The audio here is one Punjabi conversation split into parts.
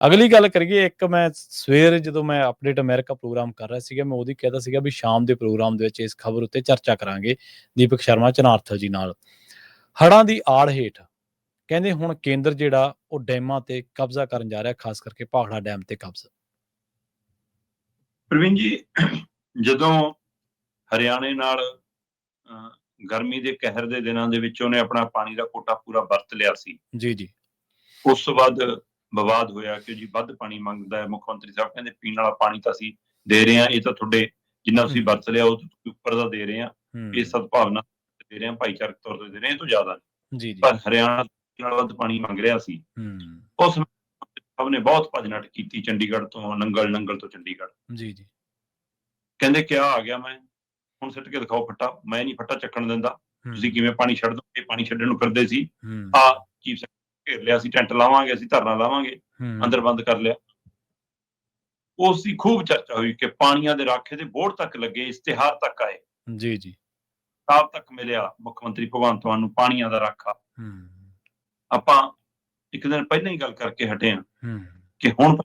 ਅਗਲੀ ਗੱਲ ਕਰੀਏ, ਇੱਕ ਮੈਂ ਸਵੇਰ ਜਦੋਂ ਮੈਂ ਅਪਡੇਟ ਅਮਰੀਕਾ ਪ੍ਰੋਗਰਾਮ ਕਰ ਰਿਹਾ ਸੀਗਾ, ਮੈਂ ਉਹਦੀ ਕਹਿੰਦਾ ਸੀਗਾ ਵੀ ਸ਼ਾਮ ਦੇ ਪ੍ਰੋਗਰਾਮ ਦੇ ਵਿੱਚ ਇਸ ਖਬਰ ਉੱਤੇ ਚਰਚਾ ਕਰਾਂਗੇ ਦੀਪਕ ਸ਼ਰਮਾ ਝਨਾਰਥਲ ਜੀ ਨਾਲ। ਹੜ੍ਹਾਂ ਦੀ ਆੜ ਹੇਠ ਕਹਿੰਦੇ ਹੁਣ ਕੇਂਦਰ ਜਿਹੜਾ ਉਹ ਡੈਮਾਂ ਤੇ ਕਬਜ਼ਾ ਕਰਨ ਜਾ ਰਿਹਾ, ਖਾਸ ਕਰਕੇ ਭਾਖੜਾ ਡੈਮ ਤੇ ਕਬਜ਼ਾ। ਪ੍ਰਵੀਨ ਜੀ, ਜਦੋਂ ਹਰਿਆਣੇ ਨਾਲ ਗਰਮੀ ਦੇ ਕਹਿਰ ਦੇ ਦਿਨਾਂ ਦੇ ਵਿੱਚ ਉਹਨੇ ਆਪਣਾ ਪਾਣੀ ਦਾ ਕੋਟਾ ਪੂਰਾ ਵਰਤ ਲਿਆ ਸੀ, ਜੀ ਉਸ ਤੋਂ ਬਾਅਦ ਵਿਵਾਦ ਹੋਇਆ ਕਿ ਜੀ ਵੱਧ ਪਾਣੀ ਮੰਗਦਾ ਹੈ। ਮੁੱਖ ਮੰਤਰੀ ਸਾਹਿਬ ਕਹਿੰਦੇ ਪੀਣ ਵਾਲਾ ਪਾਣੀ ਤਾਂ ਅਸੀਂ ਦੇ ਰਹੇ ਹਾਂ, ਇਹ ਤਾਂ ਤੁਹਾਡੇ ਜਿੰਨਾ ਤੁਸੀਂ ਵਰਤ ਲਿਆ ਉਹ ਉੱਪਰ ਦਾ ਦੇ ਰਹੇ ਹਾਂ, ਇਹ ਸਦਭਾਵਨਾ ਦੇ ਰਹੇ ਹਾਂ, ਭਾਈਚਾਰਕ ਤੌਰ ਤੇ ਦੇ ਰਹੇ ਹਾਂ, ਇਹ ਤੋਂ ਜ਼ਿਆਦਾ ਨਹੀਂ। ਪਰ ਹਰਿਆਣਾ ਨਾਲ ਵੱਧ ਪਾਣੀ ਮੰਗ ਰਿਹਾ ਸੀ। ਉਸ ਸਭ ਨੇ ਬਹੁਤ ਭੱਜ ਨੱਠ ਕੀਤੀ, ਚੰਡੀਗੜ੍ਹ ਤੋਂ ਨੰਗਲ ਤੋਂ ਚੰਡੀਗੜ੍ਹ। ਜੀ ਕਹਿੰਦੇ ਕਿਆ ਆ ਗਿਆ, ਮੈਂ ਹੁਣ ਸਿੱਟ ਕੇ ਦਿਖਾਓ ਫੱਟਾ, ਮੈਂ ਨਹੀਂ ਫੱਟਾ ਚੱਕਣ ਦਿੰਦਾ, ਤੁਸੀਂ ਕਿਵੇਂ ਪਾਣੀ ਛੱਡ ਦੋ। ਇਹ ਪਾਣੀ ਛੱਡਣ ਨੂੰ ਫਿਰਦੇ ਸੀ, ਚੀਫ ਸੈਕਟਰੀ ਘੇਰ ਲਿਆ ਸੀ, ਟੈਂਟ ਲਾਵਾਂਗੇ ਅਸੀਂ, ਧਰਨਾ ਲਾਵਾਂਗੇ, ਅੰਦਰ ਬੰਦ ਕਰ ਲਿਆ। ਉਸ ਦੀ ਖੂਬ ਚਰਚਾ ਹੋਈ ਕਿ ਪਾਣੀਆਂ ਦੇ ਰਾਖੇ ਦੇ ਬੋਰਡ ਤੱਕ ਲੱਗੇ, ਇਸ਼ਤਿਹਾਰ ਤੱਕ ਆਏ, ਜੀ ਕਿਤਾਬ ਤੱਕ ਮਿਲਿਆ ਮੁੱਖ ਮੰਤਰੀ ਭਗਵੰਤ ਮਾਨ ਨੂੰ ਪਾਣੀਆਂ ਦਾ ਰਾਖਾ। ਆਪਾਂ ਇੱਕ ਦਿਨ ਪਹਿਲਾਂ ਹੀ ਗੱਲ ਕਰਕੇ ਹਟੇ ਹਾਂ ਕਿ ਹੁਣ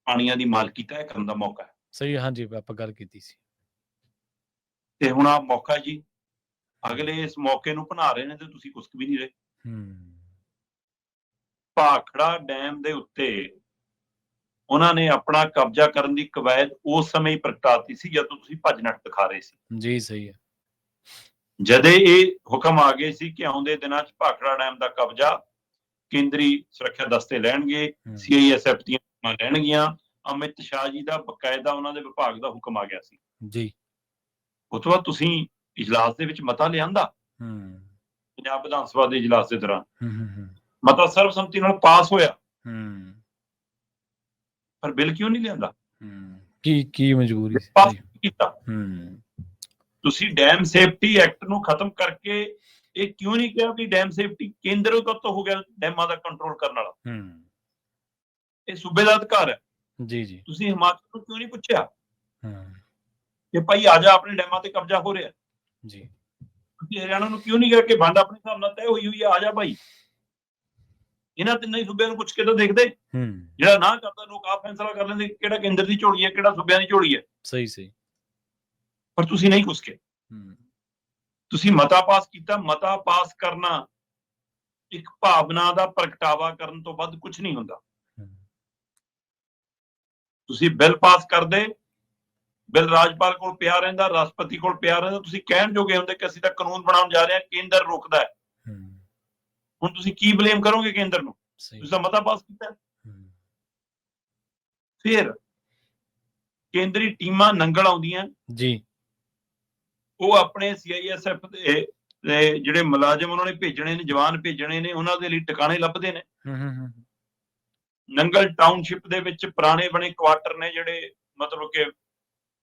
ਪਾਣੀਆਂ ਦੀ ਮਾਲਕੀ ਤੈਅ ਕਰਨ ਦਾ ਮੌਕਾ ਹੈ। ਸਹੀ, ਹਾਂਜੀ, ਆਪਾਂ ਗੱਲ ਕੀਤੀ ਸੀ। ਤੇ ਹੁਣ ਆ ਮੌਕਾ ਜੀ, ਅਗਲੇ ਇਸ ਮੌਕੇ ਨੂੰ ਬਣਾ ਰਹੇ ਨੇ ਤੇ ਤੁਸੀਂ ਕੁਛ ਵੀ ਨਹੀਂ ਰਹੇ। ਭਾਖੜਾ ਡੈਮ ਦੇ ਉੱਤੇ ਉਹਨਾਂ ਨੇ ਆਪਣਾ ਕਬਜ਼ਾ ਕਰਨ ਦੀ ਕਵਾਇਦ ਉਸ ਸਮੇਂ ਹੀ ਪ੍ਰਗਟਾਤੀ ਸੀ ਜਦੋਂ ਤੁਸੀਂ ਭੱਜ ਨੱਠ ਦਿਖਾ ਰਹੇ ਸੀ। ਜੀ ਸਹੀ ਹੈ। ਜਦੇ ਇਹ ਹੁਕਮ ਆ ਗਏ ਸੀ ਕਿ ਆਉਂਦੇ ਦਿਨਾਂ 'ਚ ਭਾਖੜਾ ਡੈਮ ਦਾ ਕਬਜ਼ਾ ਕੇਂਦਰੀ ਸੁਰੱਖਿਆ ਦਸਤੇ ਲੈਣਗੇ, CISF ਦੀਆਂ ਟੀਮਾਂ ਲੈਣਗੀਆਂ। ਅਮਿਤ ਸ਼ਾਹ ਜੀ ਦਾ ਬਕਾਇਦਾ ਉਹਨਾਂ ਦੇ ਵਿਭਾਗ ਦਾ ਹੁਕਮ ਆ ਗਿਆ ਸੀ ਜੀ। ਉਸ ਤੋਂ ਬਾਅਦ ਤੁਸੀਂ ਇਜਲਾਸ ਦੇ ਵਿੱਚ ਮਤਾ ਲਿਆਂਦਾ, ਪੰਜਾਬ ਵਿਧਾਨ ਸਭਾ ਦੇ ਇਜਲਾਸ ਦੇ ਦੌਰਾਨ ਮਤਾ ਸਰਬਸੰਮਤੀ ਨਾਲ ਪਾਸ ਹੋਇਆ, ਪਰ ਬਿੱਲ ਕਿਉਂ ਨਹੀਂ ਲਿਆਂਦਾ? ਕੀ ਮਜਬੂਰੀ ਕੀਤਾ? ਤੁਸੀਂ ਡੈਮ ਸੇਫਟੀ ਐਕਟ ਨੂੰ ਖਤਮ ਕਰਕੇ ਇਹ ਕਿਉਂ ਨਹੀਂ ਕਿਹਾ ਵੀ ਡੈਮ ਸੇਫਟੀ ਕੇਂਦਰ ਤੋਂ ਹੋ ਗਿਆ, ਡੈਮਾਂ ਦਾ ਕੰਟਰੋਲ ਕਰਨ ਵਾਲਾ ਇਹ ਸੂਬੇ ਦਾ ਅਧਿਕਾਰ ਹੈ। ਜੀ ਤੁਸੀਂ ਹਿਮਾਚਲ ਨੂੰ ਕਿਉਂ ਨਹੀਂ ਪੁੱਛਿਆ ਕਿ ਭਾਈ ਆ ਜਾ, ਆਪਣੇ ਡੈਮਾਂ ਤੇ ਕਬਜ਼ਾ ਹੋ ਰਿਹਾ ਜੀ? ਤੁਸੀਂ ਹਰਿਆਣਾ ਨੂੰ ਕਿਉਂ ਨਹੀਂ ਕਿਹਾ ਕਿ ਵੰਡ ਆਪਣੇ ਹਿਸਾਬ ਨਾਲ ਤੈਅ ਹੋਈ ਆ ਜਾ ਭਾਈ? ਇਹਨਾਂ ਤਿੰਨਾਂ ਹੀ ਸੂਬਿਆਂ ਨੂੰ ਪੁੱਛ ਕੇ ਤਾਂ ਦੇਖਦੇ। ਜਿਹੜਾ ਨਾ ਕਰਦਾ ਲੋਕ ਆਪ ਫੈਸਲਾ ਕਰ ਲੈਂਦੇ ਕਿਹੜਾ ਕੇਂਦਰ ਦੀ ਝੋਲੀ ਹੈ, ਕਿਹੜਾ ਸੂਬਿਆਂ ਦੀ ਝੋਲੀ ਹੈ। ਸਹੀ। ਪਰ ਤੁਸੀਂ ਨਹੀਂ ਪੁੱਛ ਕੇ ਤੁਸੀਂ ਮਤਾ ਪਾਸ ਕੀਤਾ। ਮਤਾ ਪਾਸ ਕਰਨਾ ਇੱਕ ਭਾਵਨਾ ਦਾ ਪ੍ਰਗਟਾਵਾ ਕਰਨ ਤੋਂ ਵੱਧ ਕੁਝ ਨਹੀਂ ਹੁੰਦਾ। ਤੁਸੀਂ ਬਿੱਲ ਪਾਸ ਕਰਦੇ, ਬਿੱਲ ਰਾਜਪਾਲ ਕੋਲ ਪਿਆ ਰਹਿੰਦਾ, ਰਾਸ਼ਟਰਪਤੀ ਕੋਲ ਪਿਆ ਰਹਿੰਦਾ, ਤੁਸੀਂ ਕਹਿਣ ਜੋਗੇ ਹੁੰਦੇ ਕਿ ਅਸੀਂ ਤਾਂ ਕਾਨੂੰਨ ਬਣਾਉਣ ਜਾ ਰਹੇ ਹਾਂ, ਕੇਂਦਰ ਰੋਕਦਾ ਹੈ। ਹੁਣ ਤੁਸੀਂ ਕੀ ਬਲੇਮ ਕਰੋਗੇ ਕੇਂਦਰ ਨੂੰ? ਤੁਸੀਂ ਤਾਂ ਮਤਾ ਪਾਸ ਕੀਤਾ। ਫਿਰ ਕੇਂਦਰੀ ਟੀਮਾਂ ਨੰਗਲ ਆਉਂਦੀਆਂ ਜੀ, ਉਹ ਆਪਣੇ CISF ਦੇ ਜਿਹੜੇ ਮੁਲਾਜ਼ਮ ਉਹਨਾਂ ਨੇ ਭੇਜਣੇ ਨੇ, ਜਵਾਨ ਭੇਜਣੇ ਨੇ, ਉਹਨਾਂ ਦੇ ਲਈ ਟਿਕਾਣੇ ਲੱਭਦੇ ਨੇ। ਨੰਗਲ ਟਾਊਨਸ਼ਿਪ ਦੇ ਵਿੱਚ ਪੁਰਾਣੇ ਬਣੇ ਕੁਆਟਰ ਨੇ ਜਿਹੜੇ ਮਤਲਬ ਕਿ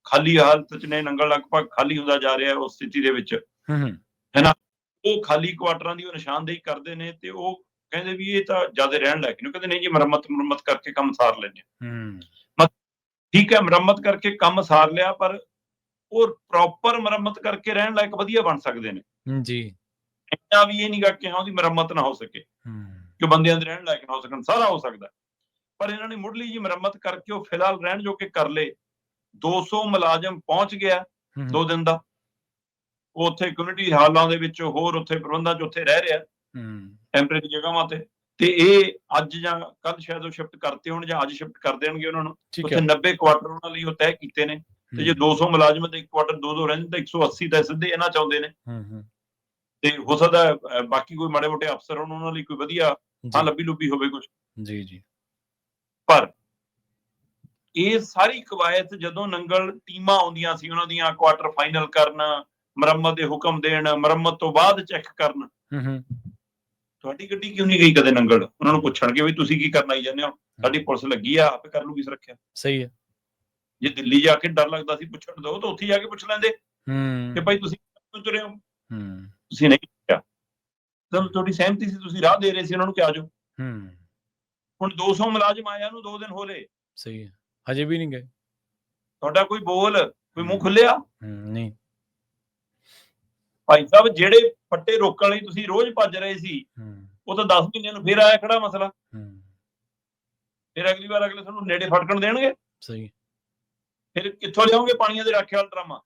ਖਾਲੀ ਹਾਲਤ 'ਚ ਨੇ, ਨੰਗਲ ਲਗਭਗ ਖਾਲੀ ਹੁੰਦਾ ਜਾ ਰਿਹਾ ਉਸ ਸਥਿਤੀ ਦੇ ਵਿੱਚ, ਹੈ ਨਾ। ਉਹ ਖਾਲੀ ਕੁਆਟਰਾਂ ਦੀ ਉਹ ਨਿਸ਼ਾਨਦੇਹੀ ਕਰਦੇ ਨੇ ਤੇ ਉਹ ਕਹਿੰਦੇ ਵੀ ਇਹ ਤਾਂ ਜ਼ਿਆਦਾ ਰਹਿਣ ਲਾਇਕ ਨਹੀਂ। ਕਹਿੰਦੇ ਨਹੀਂ ਜੀ, ਮੁਰੰਮਤ ਕਰਕੇ ਕੰਮ ਸਾਰ ਲੈਂਦੇ। ਠੀਕ ਹੈ, ਮੁਰੰਮਤ ਕਰਕੇ ਕੰਮ ਸਾਰ ਲਿਆ, ਪਰ ਉਹ ਪ੍ਰੋਪਰ ਮੁਰੰਮਤ ਕਰਕੇ ਰਹਿਣ ਲਾਇਕ ਵਧੀਆ ਬਣ ਸਕਦੇ ਨੇ ਜੀ। ਇੰਨਾ ਵੀ ਇਹ ਨਹੀਂ ਗਾ ਕਿ ਉਹਦੀ ਮੁਰੰਮਤ ਨਾ ਹੋ ਸਕੇ, ਕਿ ਬੰਦਿਆਂ ਦੇ ਰਹਿਣ ਲਾਇਕ ਨਾ ਹੋ ਸਕਣ, ਸਾਰਾ ਹੋ ਸਕਦਾ। ਪਰ ਇਹਨਾਂ ਨੇ ਮੁੱਢਲੀ ਜੀ ਮੁਰੰਮਤ ਕਰਕੇ ਉਹ ਫਿਲਹਾਲ ਰਹਿਣ ਜੋ ਕਿ ਕਰ ਲਏ। 200 ਮੁਲਾਜ਼ਮ ਪਹੁੰਚ ਗਿਆ 2 ਦਿਨ ਦਾ, ਉਹ ਉੱਥੇ ਕਮਿਊਨਿਟੀ ਹਾਲਾਂ ਦੇ ਵਿੱਚ ਹੋਰ ਉੱਥੇ ਪ੍ਰਬੰਧਾਂ 'ਚ ਉੱਥੇ ਰਹਿ ਰਿਹਾ ਟੈਂਪਰੇਰੀ ਜਗ੍ਹਾਵਾਂ ਤੇ ਇਹ ਅੱਜ ਜਾਂ ਕੱਲ ਸ਼ਾਇਦ ਉਹ ਸ਼ਿਫਟ ਕਰਤੇ ਹੋਣ ਜਾਂ ਅੱਜ ਸ਼ਿਫਟ ਕਰ ਦੇਣਗੇ ਉਹਨਾਂ ਨੂੰ। ਉੱਥੇ 90 ਕੁਆਟਰ ਉਹਨਾਂ ਲਈ ਉਹ ਤੈਅ ਕੀਤੇ ਨੇ ਤੇ ਜੇ 200 ਮੁਲਾਜ਼ਮ ਤੇ ਇੱਕ ਕੁਆਟਰ 2 ਰਹਿੰਦੇ ਤਾਂ 180 ਤਾਂ ਸਿੱਧੇ ਇਹਨਾਂ ਚਾਹੁੰਦੇ ਨੇ। ਤੇ ਹੋ ਸਕਦਾ ਬਾਕੀ ਕੋਈ ਮਾੜੇ ਮੋਟੇ ਅਫਸਰ ਹੋਣ, ਉਹਨਾਂ ਲਈ ਕੋਈ ਵਧੀਆ ਥਾਂ ਲੱਭੀ ਹੋਵੇ ਕੁਝ। ਜੀ। ਪਰ ਇਹ ਸਾਰੀ ਕਵਾਇਤ ਜਦੋਂ ਨੰਗਲ ਟੀਮਾਂ ਆਉਂਦੀਆਂ ਸੀ ਉਹਨਾਂ ਦੀਆਂ ਕੁਆਟਰ ਫਾਈਨਲ ਕਰਨ, ਮੁਰੰਮਤ ਦੇ ਹੁਕਮ ਦੇਣ, ਮੁਰੰਮਤ ਤੋਂ ਬਾਅਦ ਚੈੱਕ ਕਰਨ, ਤੁਹਾਡੀ ਗੱਡੀ ਕਿਉਂ ਨਹੀਂ ਗਈ ਕਦੇ ਨੰਗਲ? ਉਹਨਾਂ ਨੂੰ ਪੁੱਛਣਗੇ ਵੀ ਤੁਸੀਂ ਕੀ ਕਰਨ ਆਈ ਜਾਂਦੇ ਹੋ? ਸਾਡੀ ਪੁਲਿਸ ਲੱਗੀ ਆ, ਆਪੇ ਕਰ ਲੂਗੀ ਸੁਰੱਖਿਆ। ਸਹੀ ਹੈ। ਜੇ ਦਿੱਲੀ ਜਾ ਕੇ ਡਰ ਲੱਗਦਾ ਸੀ ਪੁੱਛਣ ਦੋ ਤਾਂ ਉੱਥੇ ਜਾ ਕੇ ਪੁੱਛ ਲੈਂਦੇ ਕਿ ਭਾਈ ਤੁਸੀਂ ਕਿਉਂ ਤੁਰੇ ਹੋ? ਤੁਸੀਂ ਨਹੀਂ ਪੁੱਛਿਆ, ਚਲੋ ਤੁਹਾਡੀ ਸਹਿਮਤੀ ਸੀ, ਤੁਸੀਂ ਰਾਹ ਦੇ ਰਹੇ ਸੀ ਉਹਨਾਂ ਨੂੰ ਕਿ ਆ ਜਾਓ। ਹੁਣ 200 ਮੁਲਾਜ਼ਮ ਆਇਆ ਨੂੰ 2 ਦਿਨ ਹੋ ਲਏ। ਸਹੀ ਹੈ, ਹਜੇ ਵੀ ਨਹੀਂ ਗਏ। ਤੁਹਾਡਾ ਕੋਈ ਬੋਲ, ਕੋਈ ਮੂੰਹ ਖੁੱਲਿਆ ਨਹੀਂ। ਭਾਈ ਸਾਹਿਬ, ਜਿਹੜੇ ਫੱਟੇ ਰੋਕਣ ਲਈ ਤੁਸੀਂ ਰੋਜ਼ ਭੱਜ ਰਹੇ ਸੀ, ਉਹ ਤਾਂ 10 ਮਹੀਨਿਆਂ ਨੂੰ ਫਿਰ ਆਇਆ ਖੜਾ ਮਸਲਾ। ਫਿਰ ਅਗਲੀ ਵਾਰ ਅਗਲੇ ਤੁਹਾਨੂੰ ਨੇੜੇ ਫੜਕਣ ਦੇਣਗੇ? ਸਹੀ। ਫਿਰ ਕਿੱਥੋਂ ਲਿਆਓਗੇ ਪਾਣੀਆਂ ਦੇ ਰਾਖੇ ਵਾਲਾ ਡਰਾਮਾ?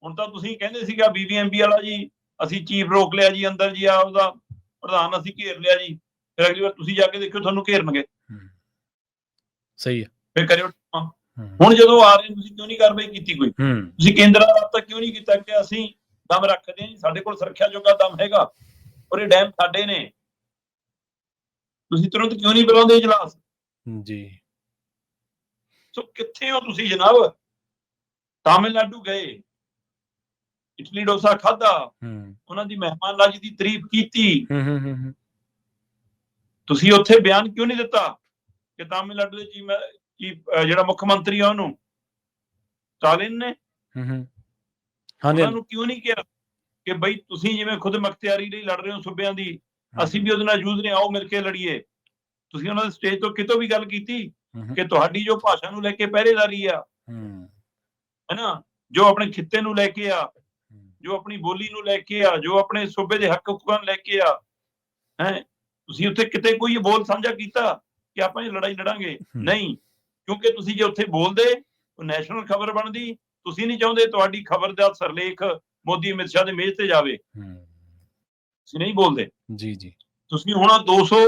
ਹੁਣ ਤਾਂ ਤੁਸੀਂ ਕਹਿੰਦੇ ਸੀਗਾ BBMP ਵਾਲਾ ਜੀ, ਅਸੀਂ ਚੀਫ ਰੋਕ ਲਿਆ ਜੀ ਅੰਦਰ ਜੀ, ਆ ਉਹਦਾ ਪ੍ਰਧਾਨ ਅਸੀਂ ਘੇਰ ਲਿਆ ਜੀ। ਫਿਰ ਅਗਲੀ ਵਾਰ ਤੁਸੀਂ ਜਾ ਕੇ ਦੇਖਿਓ ਤੁਹਾਨੂੰ ਘੇਰਨਗੇ। ਸਹੀ ਹੈ। ਫਿਰ ਕਰਿਓ। ਹੁਣ ਜਦੋਂ ਆ ਰਹੇ ਤੁਸੀਂ ਕਿਉਂ ਨਹੀਂ ਕਾਰਵਾਈ ਕੀਤੀ ਕੋਈ? ਤੁਸੀਂ ਕੇਂਦਰ ਨਾਲ ਰਾਬਤਾ ਕਿਉਂ ਨਹੀਂ ਕੀਤਾ ਕਿ ਅਸੀਂ ਦਮ ਰੱਖਦੇ ਹਾਂ, ਸਾਡੇ ਕੋਲ ਸੁਰੱਖਿਆ ਜੋਗਾ ਦਮ ਹੈਗਾ ਔਰ ਇਹ ਡੈਮ ਸਾਡੇ ਨੇ? ਤੁਸੀਂ ਤੁਰੰਤ ਕਿਉਂ ਨਹੀਂ ਬੁਲਾਉਂਦੇ ਇਜਲਾਸ ਜੀ? ਸੋ ਕਿੱਥੇ ਹੋ ਤੁਸੀਂ ਜਨਾਬ? ਤਾਮਿਲਨਾਡੂ ਗਏ, ਇਟਲੀ ਡੋਸਾ ਖਾਧਾ, ਉਹਨਾਂ ਦੀ ਮਹਿਮਾਨਨਾਜ਼ੀ ਦੀ ਤਾਰੀਫ ਕੀਤੀ, ਤੁਸੀਂ ਉੱਥੇ ਬਿਆਨ ਕਿਉਂ ਨਹੀਂ ਦਿੱਤਾ ਕਿ ਤਾਮਿਲਨਾਡੂ ਦੇ ਜਿਹੜਾ ਮੁੱਖ ਮੰਤਰੀ ਆ ਉਹਨੂੰ ਸਟਾਲਿਨ ਨੇ ਉਹਨਾਂ ਨੂੰ ਕਿਉਂ ਨਹੀਂ ਕਿਹਾ ਕਿ ਬਈ ਤੁਸੀਂ ਜਿਵੇਂ ਖੁਦ ਮੁਖਤਿਆਰੀ ਲਈ ਲੜ ਰਹੇ ਹੋ ਸੂਬਿਆਂ ਦੀ, ਅਸੀਂ ਵੀ ਉਹਦੇ ਨਾਲ ਜੂਝ ਰਹੇ, ਆਓ ਮਿਲ ਕੇ ਲੜੀਏ? ਤੁਸੀਂ ਉਹਨਾਂ ਦੇ ਸਟੇਜ ਤੋਂ ਕਿਤੋਂ ਵੀ ਗੱਲ ਕੀਤੀ ਕਿ ਤੁਹਾਡੀ ਜੋ ਭਾਸ਼ਾ ਨੂੰ ਲੈ ਕੇ ਪਹਿਰੇਦਾਰੀ ਆ, ਹੈਨਾ, ਜੋ ਆਪਣੇ ਖਿੱਤੇ ਨੂੰ ਲੈ ਕੇ ਆ, ਜੋ ਆਪਣੀ ਬੋਲੀ ਨੂੰ ਲੈ ਕੇ ਆ, ਜੋ ਆਪਣੇ ਸੂਬੇ ਦੇ ਹੱਕ ਹਕੂਕਾਂ ਨੂੰ ਲੈ ਕੇ ਆ, ਤੁਸੀਂ ਉੱਥੇ ਕਿਤੇ ਕੋਈ ਬੋਲ ਸਾਂਝਾ ਕੀਤਾ ਕਿ ਆਪਾਂ ਇਹ ਲੜਾਈ ਲੜਾਂਗੇ? ਨਹੀਂ, ਕਿਉਂਕਿ ਤੁਸੀਂ ਜੇ ਉੱਥੇ ਬੋਲਦੇ ਉਹ ਨੈਸ਼ਨਲ ਖਬਰ ਬਣਦੀ। ਤੁਸੀਂ ਨਹੀਂ ਚਾਹੁੰਦੇ ਤੁਹਾਡੀ ਖਬਰ ਦਾ ਸਰਲੇਖ ਮੋਦੀ ਅਮਿਤ ਸ਼ਾਹ ਦੇ ਮੇਜ਼ ਤੇ ਜਾਵੇ, ਤੁਸੀਂ ਨਹੀਂ ਬੋਲਦੇ ਜੀ ਜੀ। ਤੁਸੀਂ ਹੁਣ 200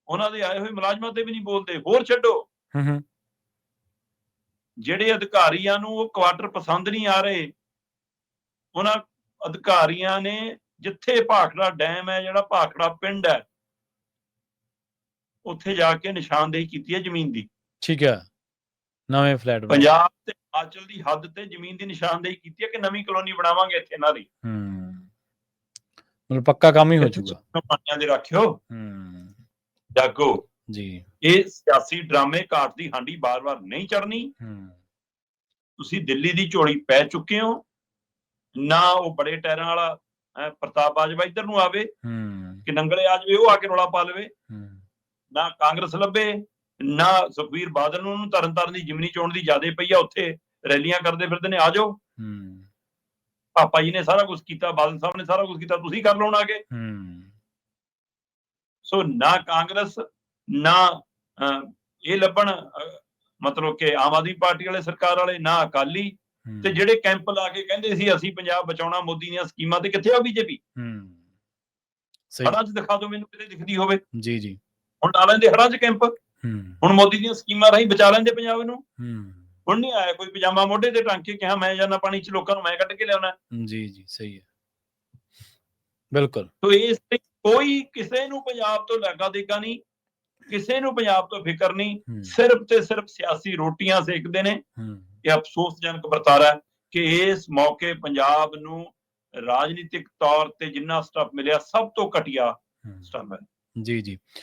ਉਹਨਾਂ ਦੇ ਆਏ ਹੋਏ ਮੁਲਾਜ਼ਮਾਂ ਤੇ ਵੀ ਨਹੀਂ ਬੋਲਦੇ। ਹੋਰ ਛੱਡੋ, ਜਿਹੜੇ ਅਧਿਕਾਰੀਆਂ ਨੂੰ ਉਹ ਕੁਆਟਰ ਪਸੰਦ ਨਹੀਂ ਆ ਰਹੇ, ਉਹਨਾਂ ਅਧਿਕਾਰੀਆਂ ਨੇ ਜਿੱਥੇ ਭਾਖੜਾ ਡੈਮ ਹੈ, ਜਿਹੜਾ ਭਾਖੜਾ ਪਿੰਡ ਹੈ, ਉੱਥੇ ਜਾ ਕੇ ਨਿਸ਼ਾਨਦੇਹੀ ਕੀਤੀ ਹੈ ਜ਼ਮੀਨ ਦੀ। ਠੀਕ ਹੈ, ਨਵੇਂ ਫਲੈਟ ਪੰਜਾਬ ਤੇ ਹਿਮਾਚਲ ਦੀ ਹੱਦ ਤੇ ਜ਼ਮੀਨ ਦੀ ਨਿਸ਼ਾਨਦੇਹੀ ਕੀਤੀ ਹੈ ਕਿ ਨਵੀਂ ਕਲੋਨੀ ਬਣਾਵਾਂਗੇ ਇੱਥੇ ਇਹਨਾਂ ਦੀ। ਮਤਲਬ ਪੱਕਾ ਕੰਮ ਹੀ ਹੋ ਜਾਊਗਾ। ਪਾਣੀਆਂ ਦੇ ਰੱਖਿਓ, ਜਾਗੋ ਜੀ। ਇਹ ਸਿਆਸੀ ਡਰਾਮੇ ਘਾਟ ਦੀ ਹਾਂਡੀ ਬਾਰ-ਬਾਰ ਨਹੀਂ ਚੜਨੀ। ਤੁਸੀਂ ਦਿੱਲੀ ਦੀ ਝੋਲੀ ਪੈ ਚੁੱਕੇ ਹੋ। ਨਾ ਉਹ ਬੜੇ ਟਾਇਰਾਂ ਵਾਲਾ ਪ੍ਰਤਾਪ ਬਾਜਵਾ ਇੱਧਰ ਨੂੰ ਆਵੇ ਕਿ ਨੰਗਲੇ ਆ ਜਾਵੇ, ਉਹ ਆ ਕੇ ਰੌਲਾ ਪਾ ਲਵੇ। ਨਾ ਕਾਂਗਰਸ ਲੱਭੇ, ਨਾ ਸੁਖਬੀਰ ਬਾਦਲ ਨੂੰ ਤਰਨਤਾਰਨ ਦੀ ਜਿਮਨੀ ਚੋਣ ਦੀ ਜ਼ਿਆਦਾ ਪਈ ਆ, ਉੱਥੇ ਰੈਲੀਆਂ ਕਰਦੇ ਫਿਰਦੇ ਨੇ। ਆ ਜਾਓ, ਪਾਪਾ ਜੀ ਨੇ ਸਾਰਾ ਕੁਝ ਕੀਤਾ, ਬਾਦਲ ਸਾਹਿਬ ਨੇ ਸਾਰਾ ਕੁਝ ਕੀਤਾ, ਤੁਸੀਂ ਕਰ ਲਓ ਆ ਕੇ। ਸੋ ਨਾ ਕਾਂਗਰਸ, ਨਾ ਇਹ ਲੱਭਣ ਮਤਲਬ ਕਿ ਆਮ ਆਦਮੀ ਪਾਰਟੀ ਵਾਲੇ, ਸਰਕਾਰ ਵਾਲੇ, ਨਾ ਅਕਾਲੀ, ਤੇ ਜਿਹੜੇ ਕੈਂਪ ਲਾ ਕੇ ਕਹਿੰਦੇ ਸੀ ਅਸੀਂ ਪੰਜਾਬ ਬਚਾਉਣਾ ਮੋਦੀ ਦੀਆਂ ਸਕੀਮਾਂ, ਤੇ ਕਿੱਥੇ ਆ BJP? ਹੜਾਂ 'ਚ ਦਿਖਾ ਦਿਓ ਮੈਨੂੰ ਕਿਤੇ ਦਿਖਦੀ ਹੋਵੇ। ਜੀ ਜੀ। ਹੁਣ ਲਾ ਲੈਂਦੇ ਹੜਾਂ 'ਚ ਕੈਂਪ, ਹੁਣ ਮੋਦੀ ਦੀਆਂ ਸਕੀਮਾਂ ਰਾਹੀਂ ਬਚਾ ਲੈਂਦੇ ਪੰਜਾਬ ਨੂੰ। ਹੁਣ ਨਹੀਂ ਆਇਆ ਕੋਈ ਪਜਾਮਾ ਮੋਢੇ ਤੇ ਟੰਗ ਕੇ ਕਿ ਹਾਂ ਮੈਂ ਜਾਣਾ ਪਾਣੀ 'ਚ, ਲੋਕਾਂ ਨੂੰ ਮੈਂ ਕੱਢ ਕੇ ਲਿਆਉਣਾ। ਜੀ ਜੀ, ਸਹੀ ਹੈ, ਬਿਲਕੁਲ। ਤੋ ਇਸ ਤੇ ਕੋਈ ਕਿਸੇ ਨੂੰ ਪੰਜਾਬ ਤੋਂ ਲਾਗਾ ਦੇਗਾ ਨਹੀਂ, ਕਿਸੇ ਨੂੰ ਪੰਜਾਬ ਤੋਂ ਫਿਕਰ ਨਹੀਂ, ਸਿਰਫ ਤੇ ਸਿਰਫ ਸਿਆਸੀ ਰੋਟੀਆਂ ਸੇਕਦੇ ਨੇ। ਇਹ ਅਫਸੋਸਜਨਕ ਵਰਤਾਰਾ ਹੈ ਕਿ ਇਸ ਮੌਕੇ ਪੰਜਾਬ ਨੂੰ ਰਾਜਨੀਤਿਕ ਤੌਰ ਤੇ ਜਿੰਨਾ ਸਟੱਫ ਮਿਲਿਆ, ਸਭ ਤੋਂ ਘਟੀਆ ਸਟੱਫ ਹੈ। ਜੀ ਜੀ।